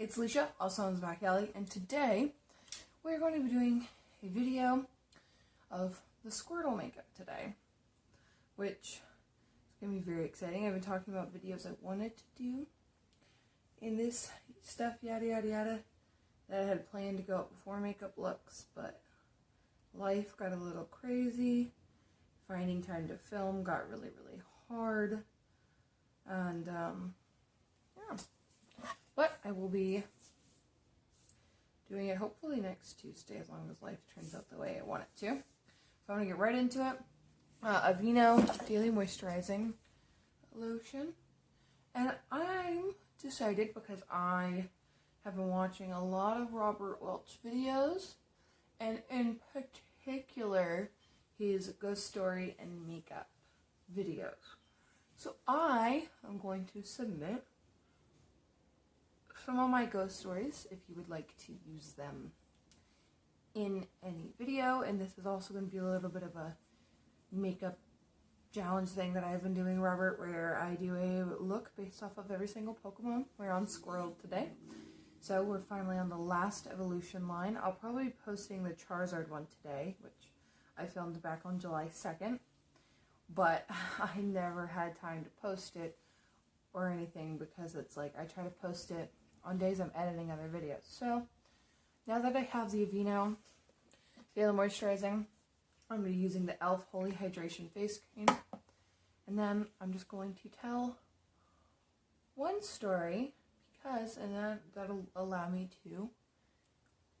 it's Alicia, also known as Back Alley, and today we're going to be doing a video of the Squirtle makeup today, which is going to be very exciting. I've been talking about videos I wanted to do in this stuff, yada yada yada, that I had planned to go up before makeup looks, but life got a little crazy. Finding time to film got really hard, and yeah. But I will be doing it hopefully next Tuesday, as long as life turns out the way I want it to. So I'm going to get right into it. Aveeno Daily Moisturizing Lotion. And I'm decided, because I have been watching a lot of Robert Welsh videos, and in particular his ghost story and makeup videos. So I am going to submit some of my ghost stories if you would like to use them in any video. And this is also going to be a little bit of a makeup challenge thing that I've been doing, Robert, where I do a look based off of every single Pokemon. We're on Squirtle today. So we're finally on the last evolution line. I'll probably be posting the Charizard one today, which I filmed back on July 2nd. But I never had time to post it or anything, because it's like I try to post it on days I'm editing other videos. So now that I have the Aveeno Daily Moisturizing, I'm going to be using the e.l.f. Holy Hydration Face Cream. And then I'm just going to tell one story, because, and that'll allow me to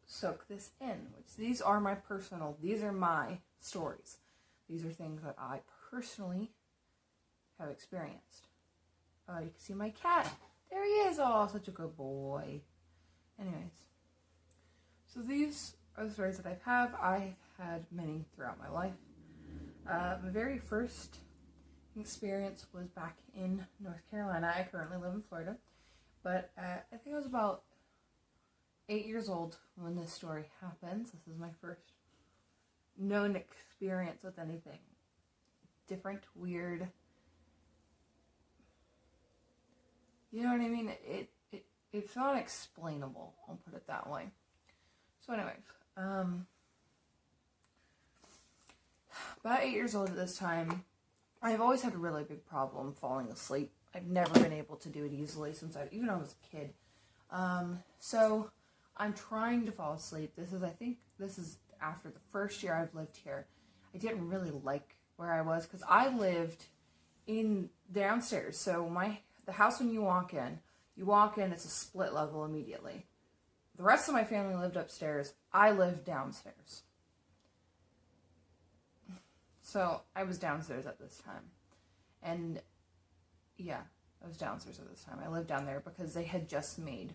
soak this in. Which these are my stories. These are things that I personally have experienced. You can see my cat. There he is. Oh, such a good boy. Anyways, so these are the stories that I've had many throughout my life. My very first experience was back in North Carolina. I currently live in Florida, but I think I was about 8 years old when this story happens. This is my first known experience with anything different, weird. You know what I mean? It's not explainable, I'll put it that way. So anyways, about 8 years old at this time, I've always had a really big problem falling asleep. I've never been able to do it easily since even when I was a kid. So I'm trying to fall asleep. I think this is after the first year I've lived here. I didn't really like where I was, because I lived in downstairs. So the house, when you walk in, it's a split level immediately. The rest of my family lived upstairs. I lived downstairs. So I was downstairs at this time. And yeah, I was downstairs at this time. I lived down there because they had just made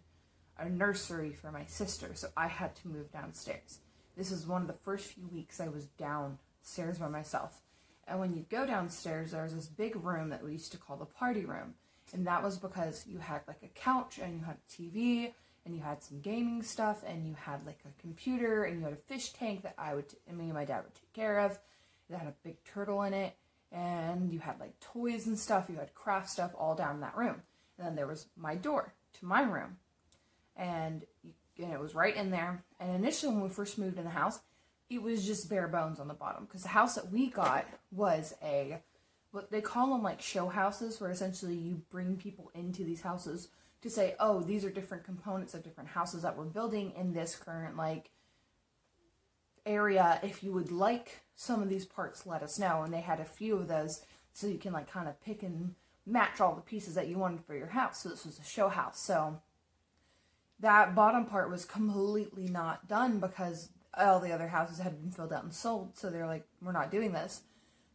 a nursery for my sister, so I had to move downstairs. This was one of the first few weeks I was downstairs by myself. And when you go downstairs, there's this big room that we used to call the party room. And that was because you had like a couch, and you had a TV, and you had some gaming stuff, and you had like a computer, and you had a fish tank that me and my dad would take care of. It had a big turtle in it, and you had like toys and stuff. You had craft stuff all down in that room. And then there was my door to my room. And it was right in there. And initially, when we first moved in the house, it was just bare bones on the bottom, because the house that we got was what they call them like show houses, where essentially you bring people into these houses to say, oh, these are different components of different houses that we're building in this current like area. If you would like some of these parts, let us know. And they had a few of those, so you can like kind of pick and match all the pieces that you wanted for your house. So this was a show house. So that bottom part was completely not done, because all the other houses had been filled out and sold. So they're like, we're not doing this.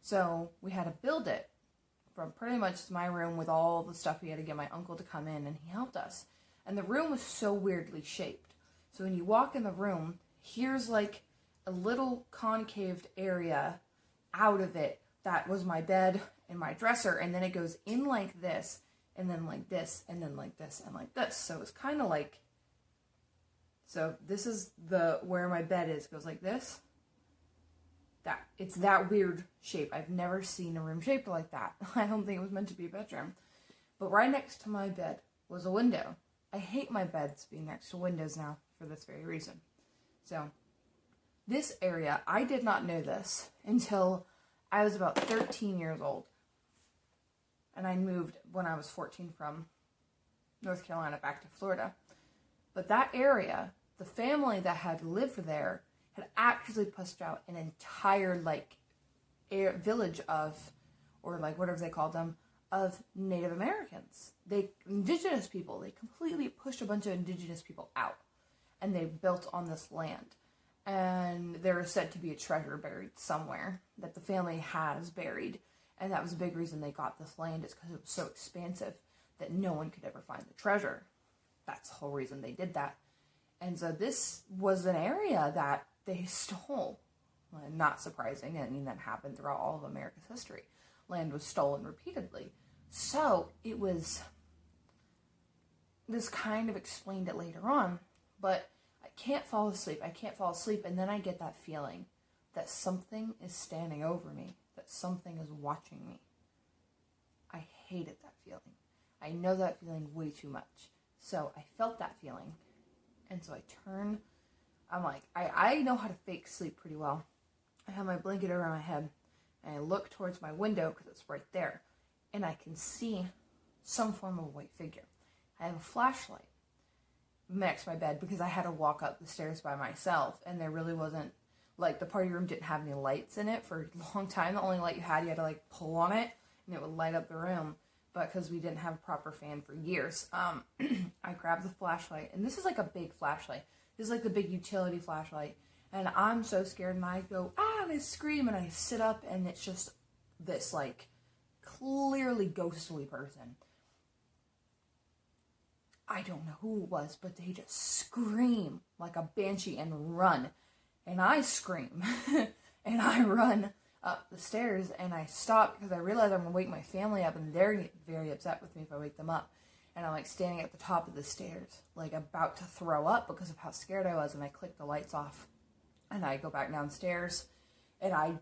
So we had to build it from pretty much my room with all the stuff. We had to get my uncle to come in, and he helped us. And the room was so weirdly shaped. So when you walk in the room, here's like a little concaved area out of it. That was my bed and my dresser. And then it goes in like this, and then like this, and then like this, and like this. So it's kind of like, so this is where my bed is. It goes like this. It's that weird shape. I've never seen a room shaped like that. I don't think it was meant to be a bedroom. But right next to my bed was a window. I hate my beds being next to windows now for this very reason. So this area, I did not know this until I was about 13 years old. And I moved when I was 14 from North Carolina back to Florida. But that area, the family that had lived there had actually pushed out an entire village of, or whatever they called them, of Native Americans. Indigenous people. They completely pushed a bunch of indigenous people out. And they built on this land. And there is said to be a treasure buried somewhere that the family has buried. And that was a big reason they got this land, is because it was so expansive that no one could ever find the treasure. That's the whole reason they did that. And so this was an area that they stole. Well, not surprising. I mean, that happened throughout all of America's history. Land was stolen repeatedly. So it was, this kind of explained it later on, but I can't fall asleep. And then I get that feeling that something is standing over me, that something is watching me. I hated that feeling. I know that feeling way too much. So I felt that feeling. And so I turn, I'm like, I know how to fake sleep pretty well. I have my blanket over my head, and I look towards my window because it's right there. And I can see some form of a white figure. I have a flashlight next to my bed because I had to walk up the stairs by myself. And there really wasn't, the party room didn't have any lights in it for a long time. The only light you had to pull on it and it would light up the room. But because we didn't have a proper fan for years, I grabbed the flashlight. And this is a big flashlight. This is the big utility flashlight. And I'm so scared, and I go, and I scream, and I sit up, and it's just this, clearly ghostly person. I don't know who it was, but they just scream like a banshee and run. And I scream, and I run up the stairs, and I stop because I realize I'm going to wake my family up, and they're getting very upset with me if I wake them up. And I'm standing at the top of the stairs, about to throw up because of how scared I was, and I click the lights off. And I go back downstairs, and I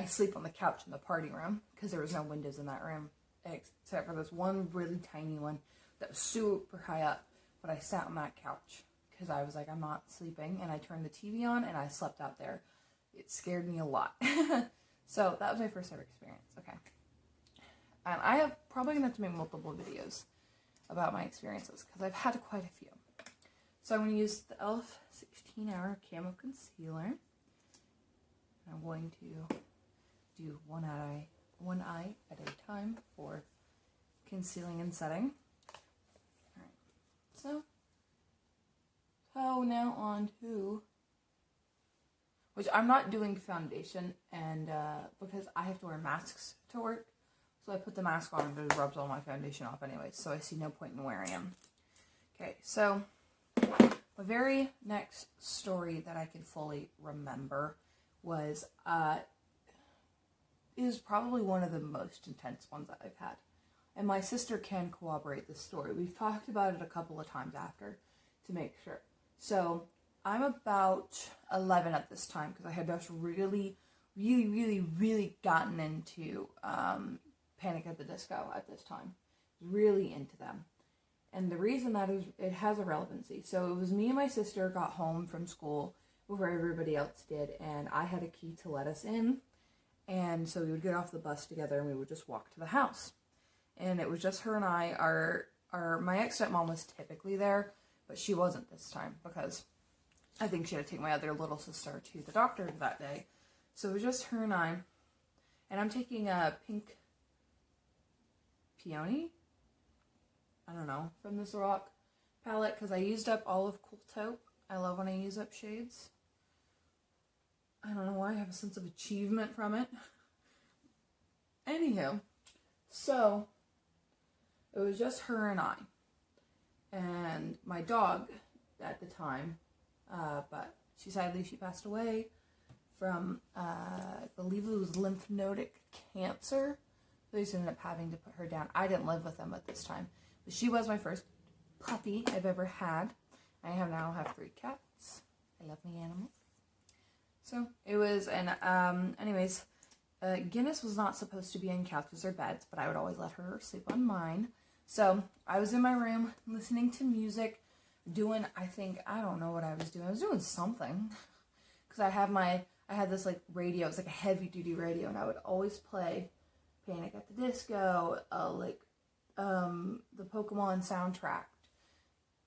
sleep on the couch in the party room, because there was no windows in that room, except for this one really tiny one that was super high up. But I sat on that couch, because I was I'm not sleeping, and I turned the TV on, and I slept out there. It scared me a lot. So that was my first ever experience. Okay. And I have probably going to have to make multiple videos about my experiences, because I've had quite a few. So I'm going to use the e.l.f. 16-hour Camo Concealer. I'm going to do one eye at a time for concealing and setting. Alright, so now on to, which I'm not doing foundation, and because I have to wear masks to work, so I put the mask on and it rubs all my foundation off anyway, so I see no point in wearing them. Okay, so the very next story that I can fully remember was, is probably one of the most intense ones that I've had. And my sister can corroborate this story. We've talked about it a couple of times after to make sure. So I'm about 11 at this time, because I had just really gotten into Panic at the Disco at this time. Really into them. And the reason that is, it has a relevancy. So it was me and my sister got home from school before everybody else did, and I had a key to let us in. And so we would get off the bus together, and we would just walk to the house. And it was just her and I. My ex-stepmom was typically there, but she wasn't this time, because I think she had to take my other little sister to the doctor that day. So it was just her and I. And I'm taking a pink peony, I don't know, from this Rock palette, because I used up all of Cool Taupe. I love when I use up shades. I don't know why, I have a sense of achievement from it. Anywho, so it was just her and I. And my dog at the time, but she passed away from, I believe it was lymphnodic cancer. So they ended up having to put her down. I didn't live with them at this time. But she was my first puppy I've ever had. I now have 3 cats. I love my animals. So it was, and anyways, Guinness was not supposed to be in couches or beds, but I would always let her sleep on mine. So I was in my room listening to music, doing, I don't know what I was doing. I was doing something. Because I had this like radio, it was like a heavy duty radio, and I would always play Panic at the Disco, the Pokemon soundtrack.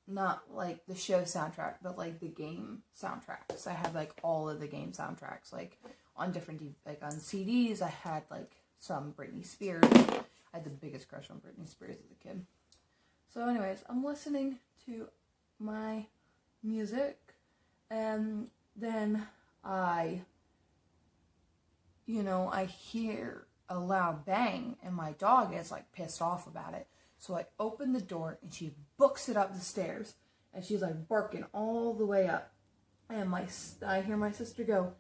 Not like the show soundtrack, but like the game soundtracks. I had like all of the game soundtracks, like on different, like on CDs. I had like some Britney Spears. I had the biggest crush on Britney Spears as a kid. So anyways, I'm listening to my music, and then I hear a loud bang, and my dog is like pissed off about it. So I open the door, and she books it up the stairs, and she's like barking all the way up. And I hear my sister go,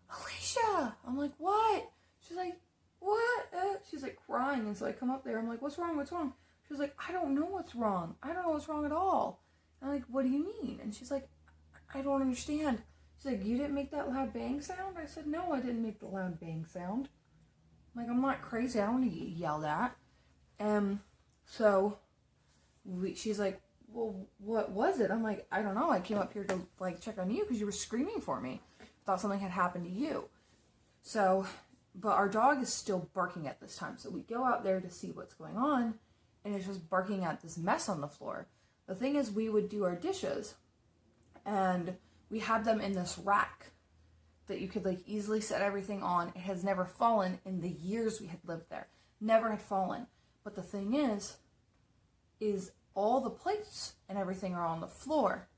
"Alicia!" I'm like, "What?" She's like, "What?" She's like crying, and so I come up there. I'm like, "What's wrong? What's wrong?" She's like, "I don't know what's wrong. I don't know what's wrong at all." And I'm like, "What do you mean?" And she's like, "I don't understand." She's like, "You didn't make that loud bang sound?" I said, "No, I didn't make the loud bang sound." I'm like, "I'm not crazy. I don't want to get yelled at." So she's like, "Well, what was it?" I'm like, "I don't know. I came up here to like check on you because you were screaming for me. Thought something had happened to you." So, but our dog is still barking at this time. So we go out there to see what's going on, and it's just barking at this mess on the floor. The thing is, we would do our dishes, and we had them in this rack that you could like easily set everything on. It has never fallen in the years we had lived there. Never had fallen. But the thing is all the plates and everything are on the floor,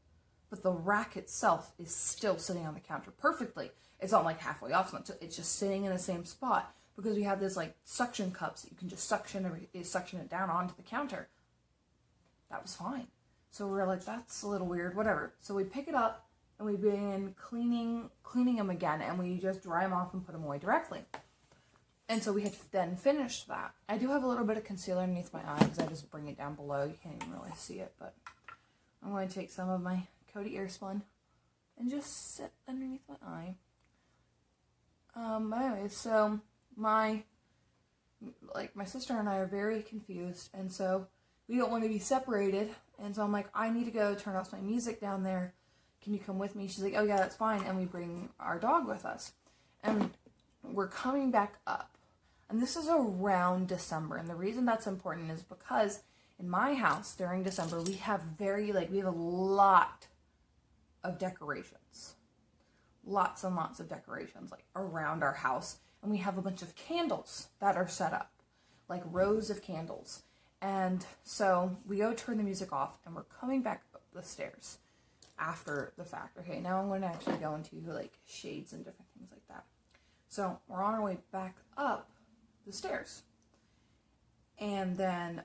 but the rack itself is still sitting on the counter perfectly. It's not like halfway off, it's just sitting in the same spot, because we have this like suction cups that you can just suction it down onto the counter. That was fine. So we were like, that's a little weird, whatever. So we pick it up, and we begin cleaning them again, and we just dry them off and put them away directly. And so we had then finished that. I do have a little bit of concealer underneath my eye because I just bring it down below. You can't even really see it, but I'm going to take some of my Coty Airspun and just sit underneath my eye. But anyway, so my sister and I are very confused, and so we don't want to be separated. And so I'm like, I need to go turn off my music down there. Can you come with me? She's like, oh yeah, that's fine. And we bring our dog with us. And we're coming back up. And this is around December. And the reason that's important is because in my house during December, we have a lot of decorations. Lots and lots of decorations like around our house. And we have a bunch of candles that are set up, like rows of candles. And so we go turn the music off, and we're coming back up the stairs after the fact. Okay, now I'm going to actually go into like shades and different things like that. So we're on our way back up the stairs, and then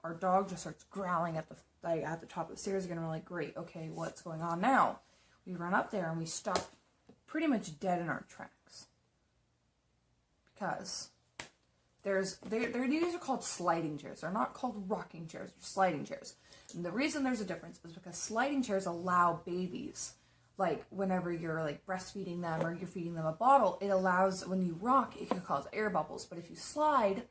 our dog just starts growling at the top of the stairs again. We're like, great, okay, what's going on now? We run up there, and we stop pretty much dead in our tracks, because these are called sliding chairs. They're not called rocking chairs. They're sliding chairs. And the reason there's a difference is because sliding chairs allow babies, like whenever you're like breastfeeding them or you're feeding them a bottle, it allows, when you rock, it can cause air bubbles. But if you slide,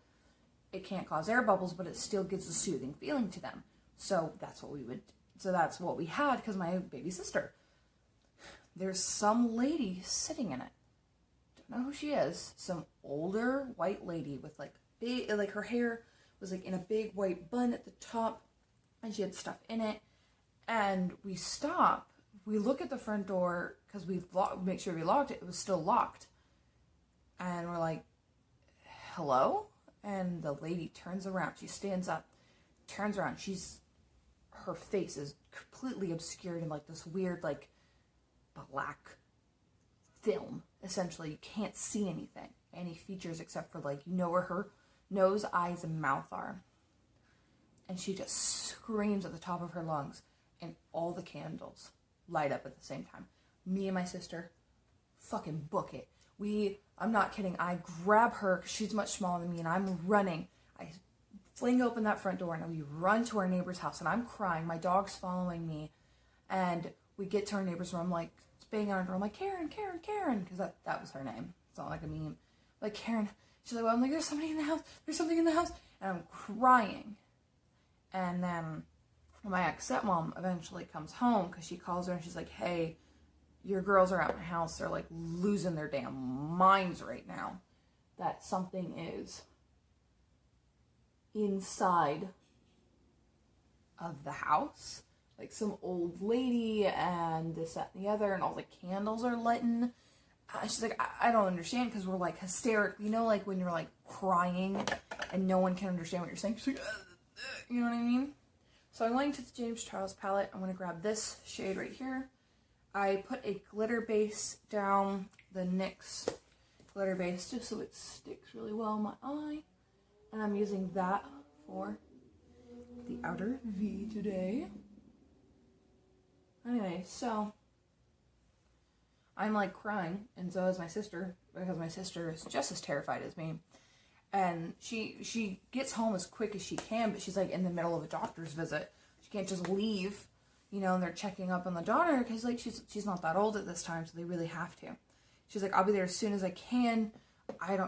it can't cause air bubbles, but it still gives a soothing feeling to them. So that's what we had, because my baby sister, there's some lady sitting in it. Don't know who she is. Some older white lady with like big, like her hair was like in a big white bun at the top, and she had stuff in it. And we stop. We look at the front door because we make sure we locked it. It was still locked. And we're like, hello? And the lady turns around. She stands up, turns around. Her face is completely obscured in like this weird, like black film. Essentially, you can't see any features except for like, where her nose, eyes, and mouth are. And she just screams at the top of her lungs, and all the candles light up at the same time. Me and my sister fucking book it. I'm not kidding, I grab her because she's much smaller than me, and I'm running. I fling open that front door, and we run to our neighbor's house, and I'm crying. My dog's following me, and we get to our neighbor's room, like banging on her door. I'm like, Karen, because that was her name. It's not like a meme. Like, Karen. She's like, well, I'm like, there's somebody in the house. And I'm crying. And then my ex-stepmom eventually comes home because she calls her and she's like, hey, your girls are at my house. They're like losing their damn minds right now that something is inside of the house. Like some old lady and this, that, and the other, and all the candles are lighting. She's like, I don't understand, because we're like hysterical. You know, like when you're like crying and no one can understand what you're saying. She's like, you know what I mean? So I'm going to the James Charles palette. I'm going to grab this shade right here. I put a glitter base down the NYX glitter base just so it sticks really well in my eye. And I'm using that for the outer V today. Anyway, so I'm like crying, and so is my sister, because my sister is just as terrified as me. And she gets home as quick as she can, but she's like in the middle of a doctor's visit. She can't just leave, you know, and they're checking up on the daughter because like she's not that old at this time, so they really have to. She's like, I'll be there as soon as I can.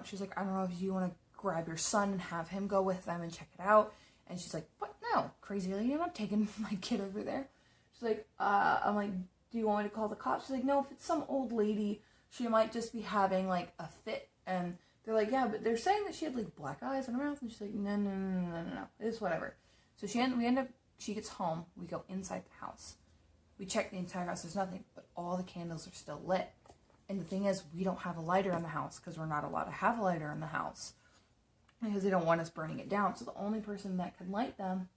She's like, I don't know if you want to grab your son and have him go with them and check it out. And she's like, what? No, crazy lady, I'm not taking my kid over there. She's like, I'm like, do you want me to call the cops? She's like, no, if it's some old lady, she might just be having like a fit. And they're like, yeah, but they're saying that she had like black eyes in her mouth. And she's like, no, it's whatever. So she gets home, we go inside the house. We check the entire house, there's nothing, but all the candles are still lit. And the thing is, we don't have a lighter in the house because we're not allowed to have a lighter in the house because they don't want us burning it down. So the only person that can light them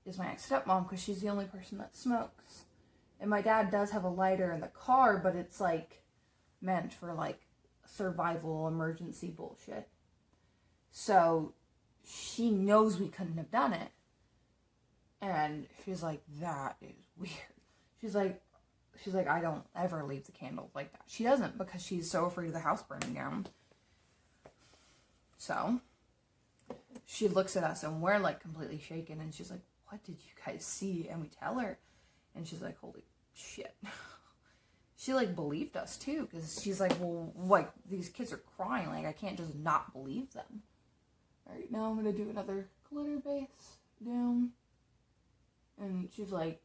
is my ex-stepmom, because she's the only person that smokes. And my dad does have a lighter in the car, but it's like meant for like survival emergency bullshit. So she knows we couldn't have done it. And she's like, that is weird. She's like, I don't ever leave the candles like that. She doesn't, because she's so afraid of the house burning down. So she looks at us and we're like completely shaken, and she's like, what did you guys see? And we tell her, and she's like, holy shit. She like believed us too, because she's like, well, like these kids are crying, like I can't just not believe them. All right, now I'm gonna do another glitter base down. And she's like,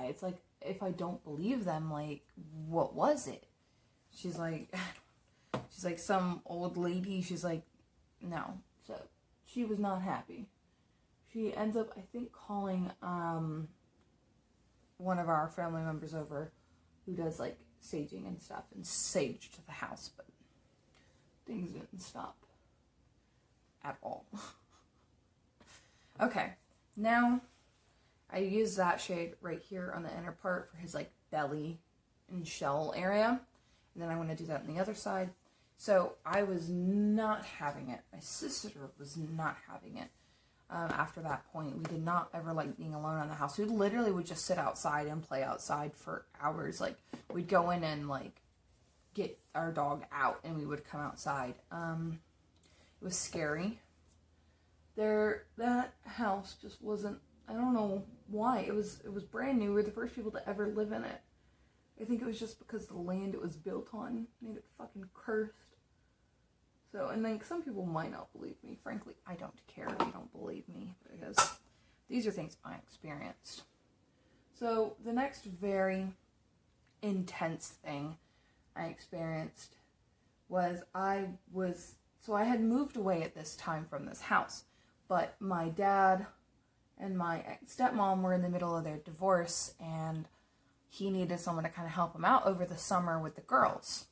it's like, if I don't believe them, like, what was it? She's like, some old lady. She's like, no. So she was not happy. She ends up, I think, calling one of our family members over who does like saging and stuff, and saged the house, but things didn't stop at all. Okay, now I use that shade right here on the inner part for his like belly and shell area. And then I want to do that on the other side. So I was not having it. My sister was not having it. After that point, we did not ever like being alone in the house. We literally would just sit outside and play outside for hours. Like we'd go in and like get our dog out, and we would come outside. It was scary. That house just wasn't, I don't know why. It was brand new. We were the first people to ever live in it. I think it was just because the land it was built on made it fucking cursed. So, and then some people might not believe me. Frankly, I don't care if you don't believe me, because these are things I experienced. So the next very intense thing I experienced was I had moved away at this time from this house, but my dad and my stepmom were in the middle of their divorce, and he needed someone to kind of help him out over the summer with the girls.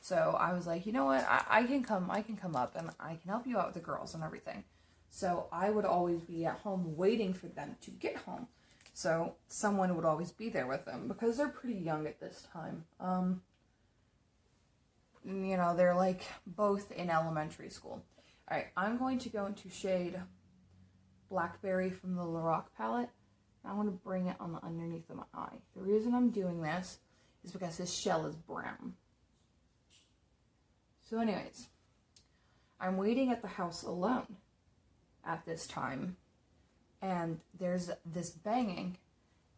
So I was like, you know what, I can come up and I can help you out with the girls and everything. So I would always be at home waiting for them to get home. So someone would always be there with them, because they're pretty young at this time. You know, they're like both in elementary school. All right, I'm going to go into shade Blackberry from the Lorac palette. I want to bring it on the underneath of my eye. The reason I'm doing this is because this shell is brown. So anyways, I'm waiting at the house alone at this time, and there's this banging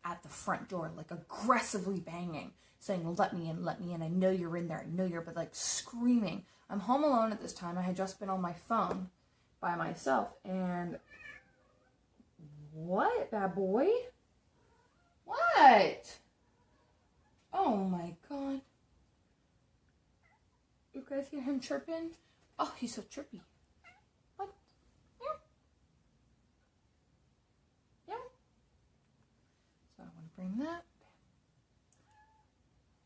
at the front door, like aggressively banging, saying, let me in, I know you're in there, I know you're, but like screaming. I'm home alone at this time. I had just been on my phone by myself, and What, bad boy? What? Oh my god. You guys hear him chirping? Oh, he's so chirpy. What? Yeah. Yeah. So I want to bring that.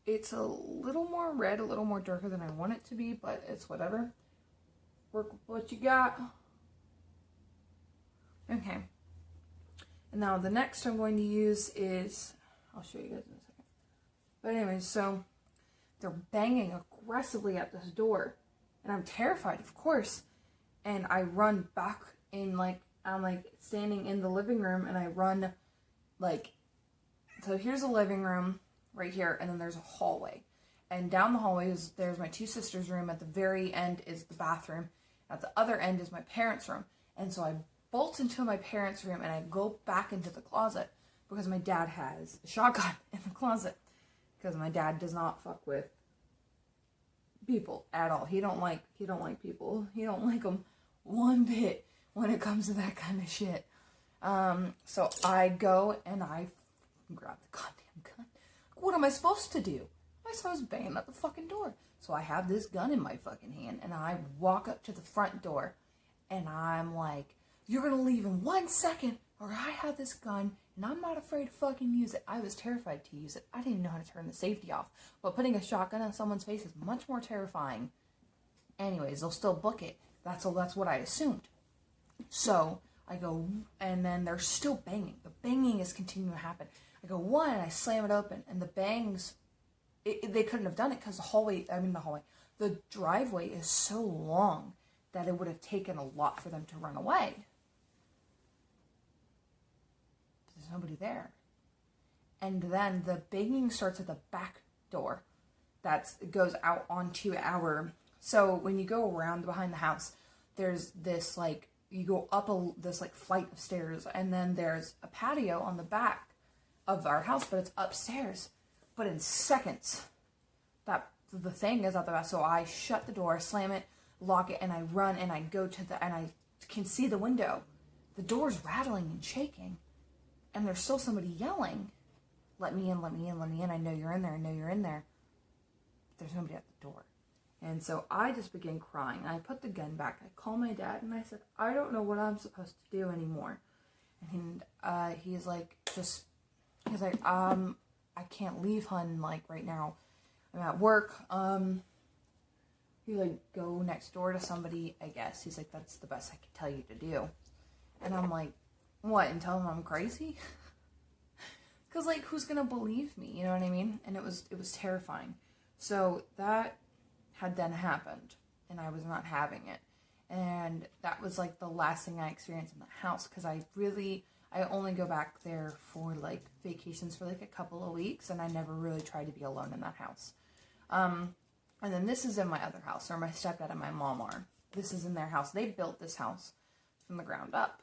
It's a little more red, a little more darker than I want it to be, but it's whatever. Work with what you got. Okay. And now the next I'm going to use is, I'll show you guys in a second. But anyways, so they're banging aggressively at this door. And I'm terrified, of course. And I run back in, like, I'm like standing in the living room, and I run like, so here's the living room right here, and then there's a hallway. And down the hallway there's my two sisters' room. At the very end is the bathroom. At the other end is my parents' room. And so I bolt into my parents' room, and I go back into the closet because my dad has a shotgun in the closet. Because my dad does not fuck with people at all. He don't like people. He don't like them one bit when it comes to that kind of shit. So I go and I grab the goddamn gun. What am I supposed to do? I'm supposed to bang at the fucking door. So I have this gun in my fucking hand, and I walk up to the front door, and I'm like, you're gonna leave in 1 second, or I have this gun, and I'm not afraid to fucking use it. I was terrified to use it. I didn't even know how to turn the safety off. But putting a shotgun on someone's face is much more terrifying. Anyways, they'll still book it. That's what I assumed. So I go, and then they're still banging. The banging is continuing to happen. I go, one, and I slam it open, and the bangs, they couldn't have done it because the driveway is so long that it would have taken a lot for them to run away. But there's nobody there. And then the banging starts at the back door that goes out onto so when you go around behind the house, there's this, like, you go up this, like, flight of stairs, and then there's a patio on the back of our house, but it's upstairs. But in seconds, the thing is at the back. So I shut the door, slam it, lock it, and I run, and I go and I can see the window. The door's rattling and shaking, and there's still somebody yelling, let me in, let me in, let me in. I know you're in there. I know you're in there. But there's nobody at the door. And so I just begin crying. I put the gun back. I call my dad, and I said, I don't know what I'm supposed to do anymore. And he's like, I can't leave, hun, like, right now. I'm at work. He's like, go next door to somebody, I guess. He's like, that's the best I can tell you to do. And I'm like, what, and tell him I'm crazy? Because, like, who's gonna believe me, you know what I mean? And it was terrifying. So that had then happened, and I was not having it. And that was, like, the last thing I experienced in the house, because I only go back there for, like, vacations for, like, a couple of weeks, and I never really tried to be alone in that house. And then this is in my other house, where my stepdad and my mom are. This is in their house. They built this house from the ground up.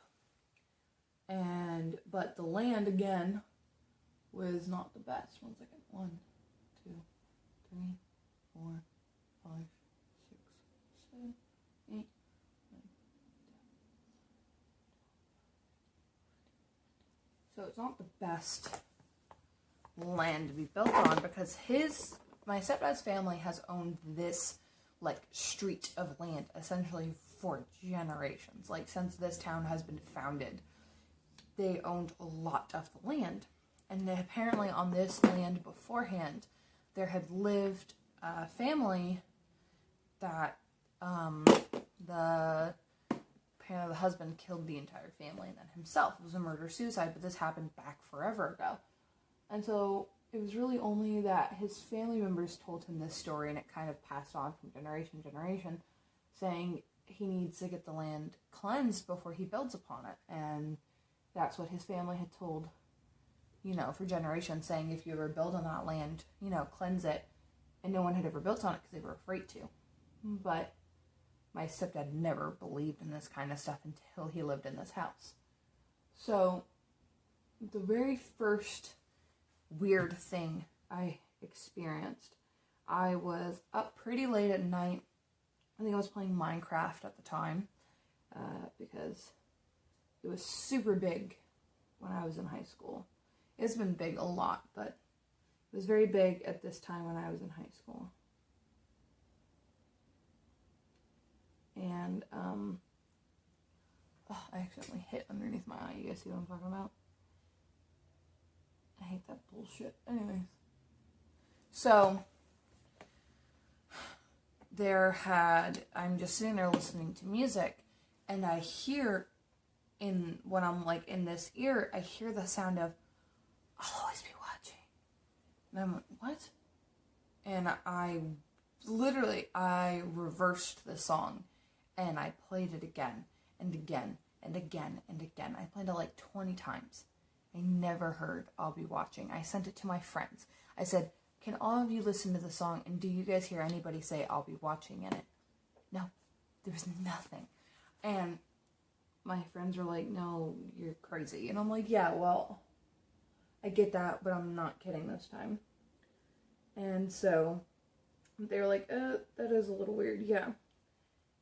But the land, again, was not the best. 1 second. 1, 2, 3, 4, 5, 6, 7, 8, 9, 10. So it's not the best land to be built on, because my stepdad's family has owned this, like, street of land essentially for generations. Like, since this town has been founded, they owned a lot of the land. And apparently on this land beforehand, there had lived a family that the husband killed the entire family, and then himself. It was a murder-suicide, but this happened back forever ago. And so it was really only that his family members told him this story, and it kind of passed on from generation to generation, saying he needs to get the land cleansed before he builds upon it. And that's what his family had told, for generations, saying if you ever build on that land, cleanse it. And no one had ever built on it because they were afraid to. But my stepdad never believed in this kind of stuff until he lived in this house. So the very first weird thing I experienced, I was up pretty late at night. I think I was playing Minecraft at the time, because it was super big when I was in high school. It's been big a lot, but it was very big at this time when I was in high school. And, I accidentally hit underneath my eye. You guys see what I'm talking about? I hate that bullshit. Anyways. So, I'm just sitting there listening to music, and I hear, when I'm like in this ear, I hear the sound of, I'll always be watching. And I'm like, what? And I reversed the song, and I played it again, and again, and again, and again. I played it like 20 times. I never heard I'll Be Watching. I sent it to my friends. I said, can all of you listen to the song, and do you guys hear anybody say I'll be watching in it? No, there was nothing. And my friends were like, no, you're crazy. And I'm like, yeah, well, I get that, but I'm not kidding this time. And so they were like, that is a little weird, yeah.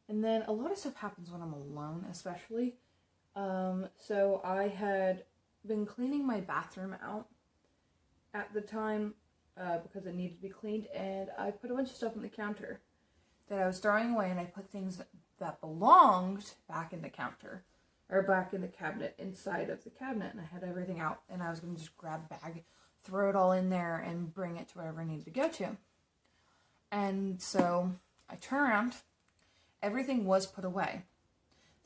And then a lot of stuff happens when I'm alone, especially. So I had been cleaning my bathroom out at the time, because it needed to be cleaned, and I put a bunch of stuff on the counter that I was throwing away, and I put things that belonged back in the counter, or back in the cabinet, inside of the cabinet, and I had everything out, and I was going to just grab a bag, throw it all in there, and bring it to wherever I needed to go to. And so I turn around, everything was put away.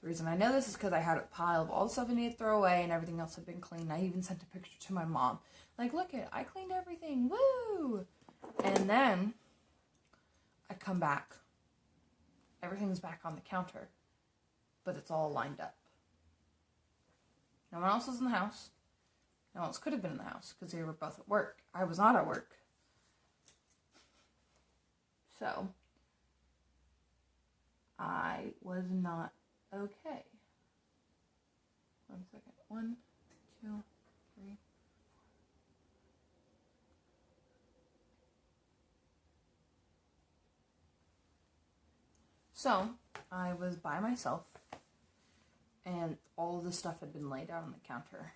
The reason I know this is because I had a pile of all the stuff I needed to throw away, and everything else had been cleaned. I even sent a picture to my mom. Like, look it, I cleaned everything, woo! And then I come back. Everything's back on the counter, but it's all lined up. No one else was in the house. No one else could have been in the house because they were both at work. I was not at work. So, I was not okay. 1 second. 1, 2, 3. So, I was by myself, and all of the stuff had been laid out on the counter.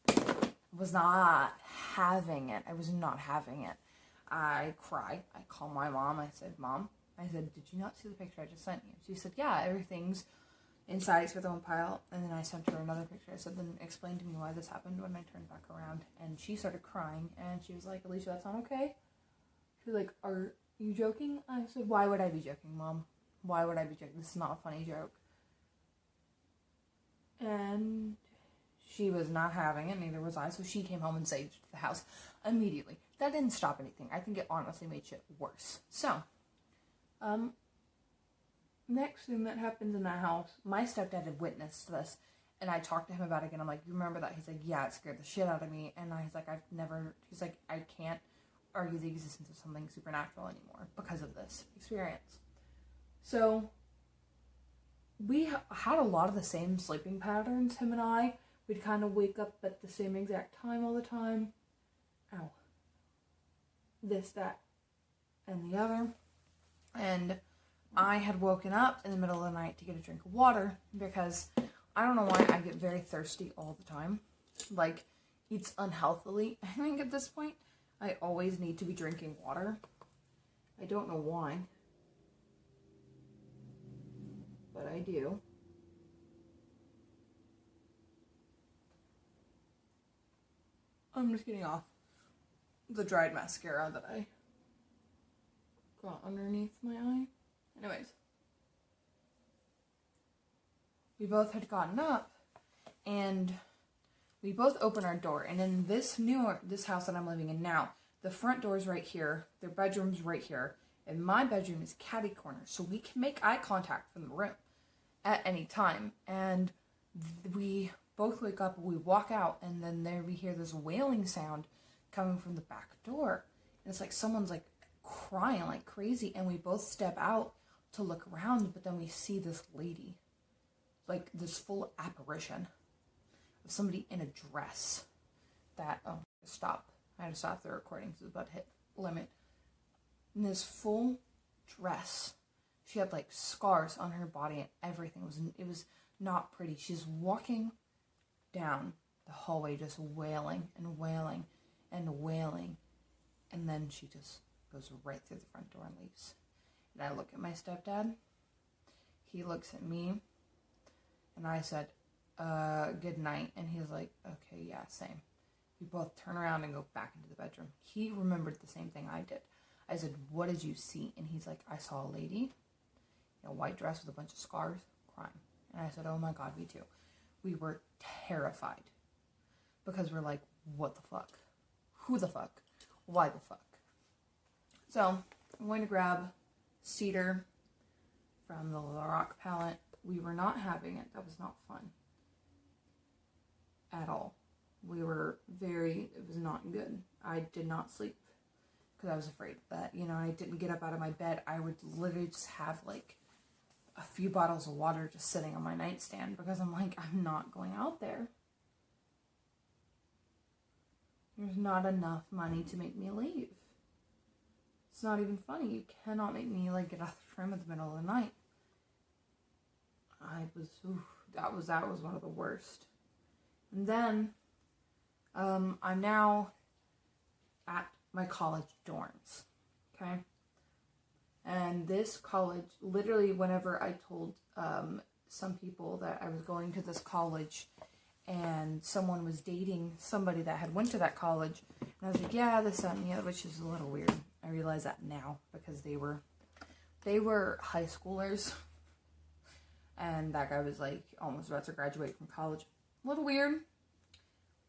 I was not having it. I was not having it. I cry. I call my mom. I said, Mom, did you not see the picture I just sent you? She said, yeah, everything's inside its own pile. And then I sent her another picture. I said, then explain to me why this happened. When I turned back around, and she started crying, and she was like, Alicia, that's not okay. She was like, are you joking? I said, why would I be joking, Mom? Why would I be joking? This is not a funny joke. And she was not having it, neither was I, so she came home and saved the house immediately. That didn't stop anything. I think it honestly made shit worse. So, next thing that happens in that house, my stepdad had witnessed this, and I talked to him about it again. I'm like, you remember that? He's like, yeah, it scared the shit out of me. And he's like, I can't argue the existence of something supernatural anymore because of this experience. So, we had a lot of the same sleeping patterns, him and I. We'd kind of wake up at the same exact time all the time. Ow. This, that, and the other. And I had woken up in the middle of the night to get a drink of water because I don't know why I get very thirsty all the time. Like, it's unhealthily. I think at this point, I always need to be drinking water. I don't know why. But I do. I'm just getting off the dried mascara that I got underneath my eye. Anyways. We both had gotten up, and we both opened our door. And in this house that I'm living in now, the front door is right here, their bedroom's right here, and my bedroom is catty corner, so we can make eye contact from the room at any time. And we both wake up, we walk out, and then there we hear this wailing sound coming from the back door. And it's like someone's like crying like crazy, and we both step out to look around, but then we see this lady, like this full apparition of somebody in a dress that, I had to stop the recording because it was about to hit limit. In this full dress, she had like scars on her body and everything. It was not pretty. She's walking down the hallway just wailing and wailing and wailing. And then she just goes right through the front door and leaves. And I look at my stepdad. He looks at me. And I said, good night. And he's like, okay, yeah, same. We both turn around and go back into the bedroom. He remembered the same thing I did. I said, what did you see? And he's like, I saw a lady in a white dress with a bunch of scars crying. And I said, oh my God, me too. We were terrified. Because we're like, what the fuck? Who the fuck? Why the fuck? So, I'm going to grab Cedar from the Lorac palette. We were not having it. That was not fun. At all. It was not good. I did not sleep. Because I was afraid that, I didn't get up out of my bed. I would literally just have like a few bottles of water just sitting on my nightstand. Because I'm like, I'm not going out there. There's not enough money to make me leave. It's not even funny. You cannot make me like get out of the room in the middle of the night. That was one of the worst. And then, I'm now at my college dorms, okay? And this college, literally whenever I told some people that I was going to this college and someone was dating somebody that had went to that college, and I was like, yeah, this, that, and the other, which is a little weird. I realize that now because they were high schoolers, and that guy was like almost about to graduate from college. A little weird.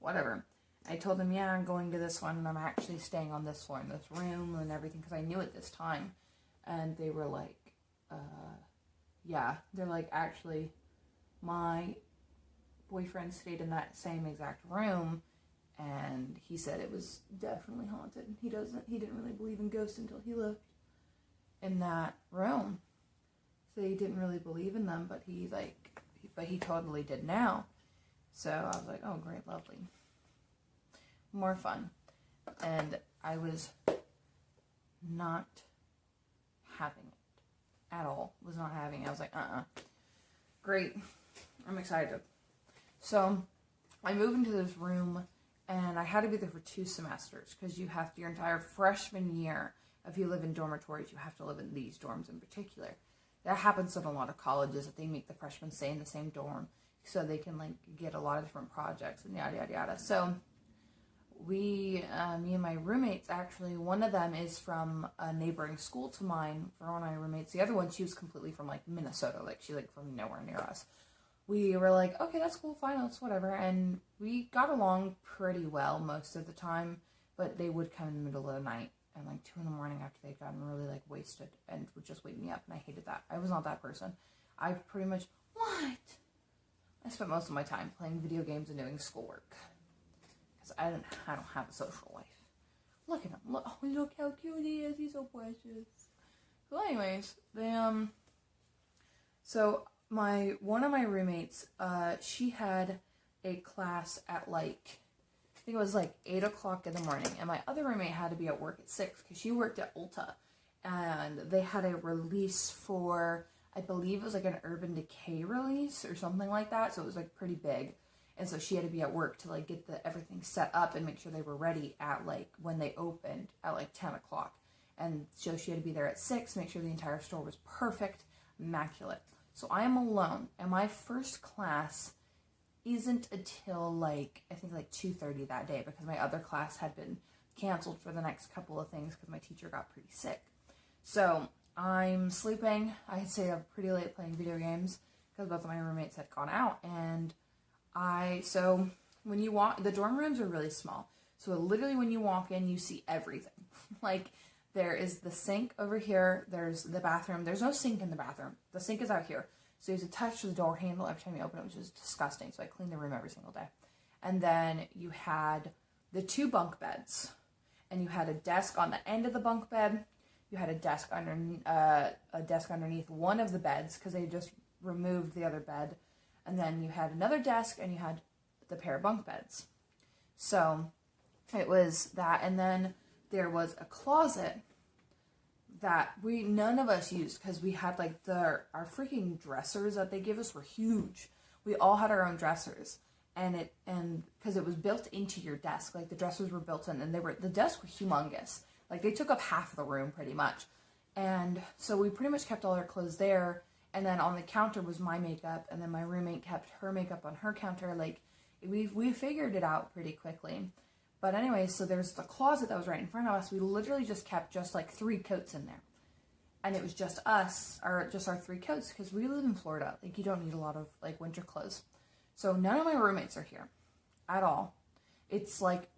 Whatever. I told them, yeah, I'm going to this one, and I'm actually staying on this floor in this room and everything, because I knew at this time. And they were like, yeah. They're like, actually, my boyfriend stayed in that same exact room, and he said it was definitely haunted. He didn't really believe in ghosts until he lived in that room. So he didn't really believe in them, but he totally did now. So I was like, oh, great, lovely. More fun. And I was not having it at all. Was not having it. I was like, great. I'm excited. So I moved into this room, and I had to be there for 2 semesters, because you have to, your entire freshman year, if you live in dormitories, you have to live in these dorms in particular. That happens in a lot of colleges, that they make the freshmen stay in the same dorm so they can like get a lot of different projects and yada yada yada. So me and my roommates, actually, one of them is from a neighboring school to mine. For one of my roommates, the other one, she was completely from like Minnesota, like she like from nowhere near us. We were like, okay, that's cool, fine, that's whatever, and we got along pretty well most of the time. But they would come in the middle of the night and like 2 in the morning after they'd gotten really like wasted, and would just wake me up, and I hated that. I was not that person. I pretty much I spent most of my time playing video games and doing schoolwork, because I don't have a social life. Look at him. Look how cute he is. He's so precious. So anyways, so one of my roommates, she had a class at like, I think it was like 8 o'clock in the morning, and my other roommate had to be at work at 6 because she worked at Ulta, and they had a release for, I believe it was like an Urban Decay release or something like that, so it was like pretty big, and so she had to be at work to like get everything set up and make sure they were ready at like when they opened at like 10 o'clock, and so she had to be there at 6, make sure the entire store was perfect, immaculate. So I am alone, and my first class isn't until like, I think like 2:30 that day, because my other class had been canceled for the next couple of things because my teacher got pretty sick. So I'm sleeping. I stayed up pretty late playing video games because both of my roommates had gone out, and so when you walk, the dorm rooms are really small. So literally when you walk in, you see everything. Like, there is the sink over here. There's the bathroom. There's no sink in the bathroom. The sink is out here. So you have to touch the door handle every time you open it, which is disgusting. So I clean the room every single day. And then you had the 2 bunk beds. And you had a desk on the end of the bunk bed. You had a desk underneath one of the beds, because they just removed the other bed. And then you had another desk, and you had the pair of bunk beds. So it was that. And then there was a closet that none of us used, because we had like our freaking dressers that they give us were huge. We all had our own dressers, and because it was built into your desk, like the dressers were built in, and the desks were humongous. Like they took up half of the room pretty much. And so we pretty much kept all our clothes there. And then on the counter was my makeup, and then my roommate kept her makeup on her counter. Like we figured it out pretty quickly. But anyway, so there's the closet that was right in front of us. We literally just kept just like 3 coats in there. And it was just us, or just our 3 coats, because we live in Florida. Like you don't need a lot of like winter clothes. So none of my roommates are here at all. It's like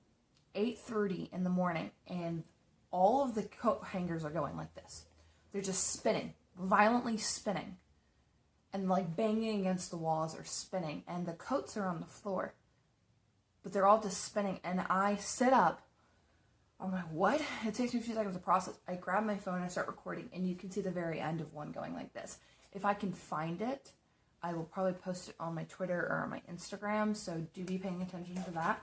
8:30 in the morning, and all of the coat hangers are going like this. They're just spinning, violently spinning, and like banging against the walls or spinning, and the coats are on the floor, but they're all just spinning. And I sit up. I'm like, what? It takes me a few seconds to process. I grab my phone and I start recording, and you can see the very end of one going like this. If I can find it, I will probably post it on my Twitter or on my Instagram, so do be paying attention to that.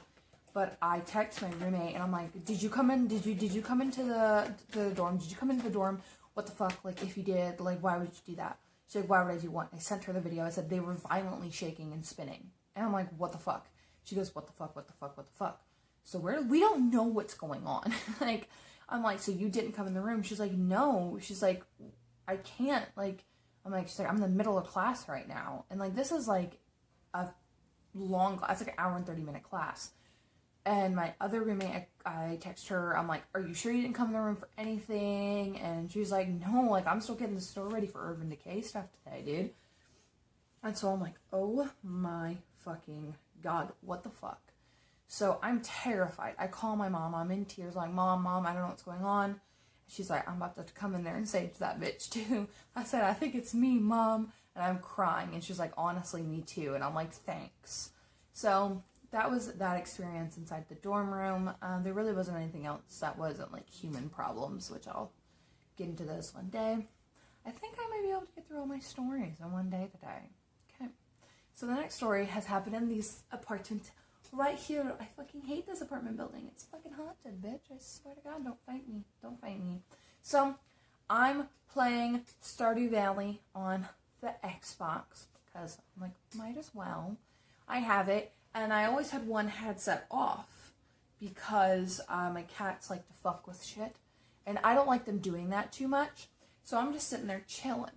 But I text my roommate, and I'm like, did you come in? Did you come into the dorm? Did you come into the dorm? What the fuck? Like, if you did, like, why would you do that? She's like, why would I do what? I sent her the video. I said, they were violently shaking and spinning. And I'm like, what the fuck? She goes, what the fuck, what the fuck, what the fuck? So we don't know what's going on. Like, I'm like, so you didn't come in the room? She's like, no. She's like, I can't, like, she's like, I'm in the middle of class right now. And, like, this is, like, a long class. It's, like, an hour and 30-minute class. And my other roommate, I text her, I'm like, are you sure you didn't come in the room for anything? And she's like, no, like, I'm still getting the store ready for Urban Decay stuff today, dude. And so I'm like, oh my fucking God, what the fuck? So I'm terrified. I call my mom. I'm in tears, like, Mom, I don't know what's going on. She's like, I'm about to come in there and save that bitch too. I said, I think it's me, Mom. And I'm crying. And she's like, honestly, me too. And I'm like, thanks. So that was that experience inside the dorm room. There really wasn't anything else that wasn't like human problems, which I'll get into those one day. I think I might be able to get through all my stories in one day today. Okay. So the next story has happened in these apartments right here. I fucking hate this apartment building. It's fucking haunted, bitch. I swear to God, don't fight me. Don't fight me. So I'm playing Stardew Valley on the Xbox because I'm like, might as well. I have it. And I always had one headset off because my cats like to fuck with shit. And I don't like them doing that too much. So I'm just sitting there chilling.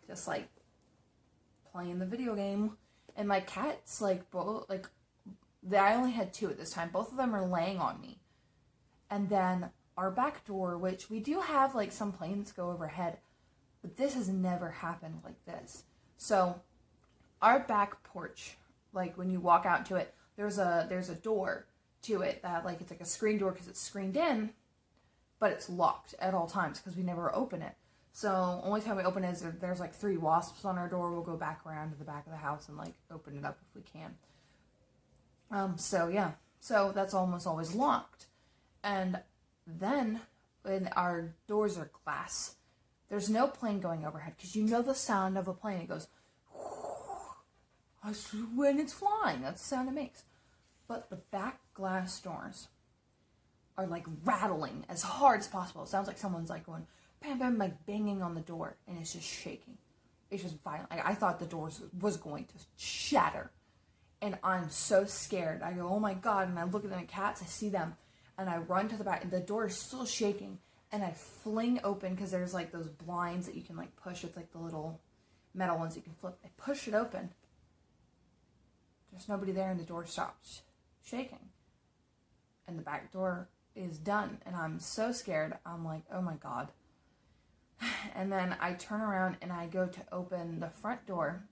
Just like playing the video game. And my cats I only had 2 at this time. Both of them are laying on me. And then our back door, which we do have like some planes go overhead. But this has never happened like this. So our back porch, like when you walk out to it, there's a door to it that like it's like a screen door because it's screened in, but it's locked at all times because we never open it. So only time we open it is if there's like 3 wasps on our door. We'll go back around to the back of the house and like open it up if we can. So yeah, so that's almost always locked. And then when our doors are glass, there's no plane going overhead because you know the sound of a plane. It goes when it's flying. That's the sound it makes. But the back glass doors are like rattling as hard as possible. It sounds like someone's like going bam bam, like banging on the door, and it's just shaking. It's just violent. Like, I thought the doors was going to shatter. And I'm so scared. I go, oh my God. And I look at the cats, I see them, and I run to the back, and the door is still shaking. And I fling open, because there's like those blinds that you can like push. It's like the little metal ones you can flip. I push it open. There's nobody there, and the door stops shaking. And the back door is done. And I'm so scared. I'm like, oh my God. And then I turn around and I go to open the front door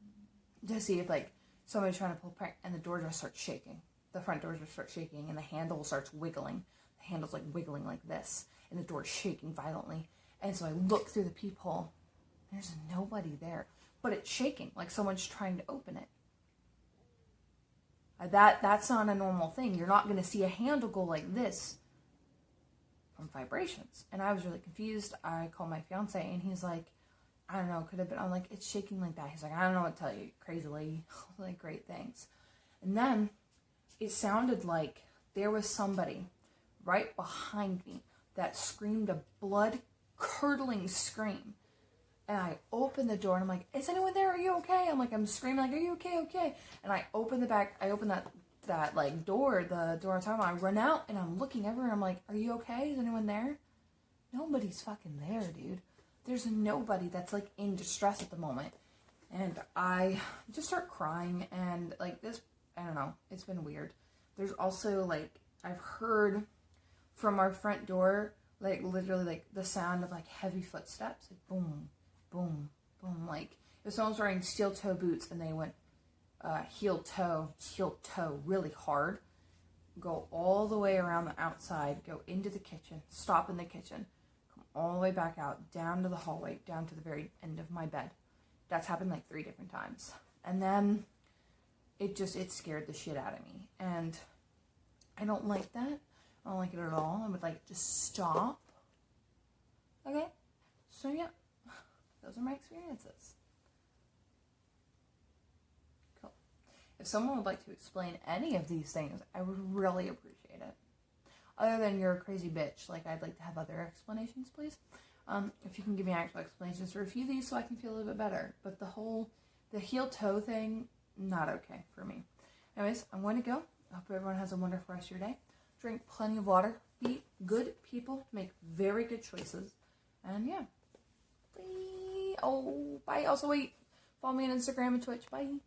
to see if like somebody's trying to pull prank, and the door just starts shaking. The front door just starts shaking, and the handle starts wiggling. The handle's like wiggling like this, and the door's shaking violently. And so I look through the peephole. There's nobody there, but it's shaking like someone's trying to open it. That's not a normal thing. You're not going to see a handle go like this from vibrations. And I was really confused. I called my fiance, and he's like, I don't know, could have been. I'm like, it's shaking like that. He's like, I don't know what to tell you, crazy lady. Like, great, thanks. And then it sounded like there was somebody right behind me that screamed a blood-curdling scream. And I open the door and I'm like, is anyone there? Are you okay? I'm screaming like, are you okay? Okay. And I open that like door, the door I'm talking about. I run out and I'm looking everywhere. I'm like, are you okay? Is anyone there? Nobody's fucking there, dude. There's nobody that's like in distress at the moment. And I just start crying and like this, I don't know, it's been weird. There's also like, I've heard from our front door, like literally like the sound of like heavy footsteps, like boom, boom, boom. Like if someone's wearing steel toe boots and they went heel toe really hard, go all the way around the outside, go into the kitchen, stop in the kitchen, come all the way back out, down to the hallway, down to the very end of my bed. That's happened like 3 different times. And then it scared the shit out of me. And I don't like that. I don't like it at all. I would like it to stop. Okay? So yeah, those are my experiences. Cool. If someone would like to explain any of these things, I would really appreciate it. Other than you're a crazy bitch, like I'd like to have other explanations, please. If you can give me actual explanations for a few of these so I can feel a little bit better. But the heel-toe thing, not okay for me. Anyways, I'm going to go. I hope everyone has a wonderful rest of your day. Drink plenty of water. Be good people. Make very good choices. And yeah. Bye. Oh, bye. Also, wait. Follow me on Instagram and Twitch. Bye.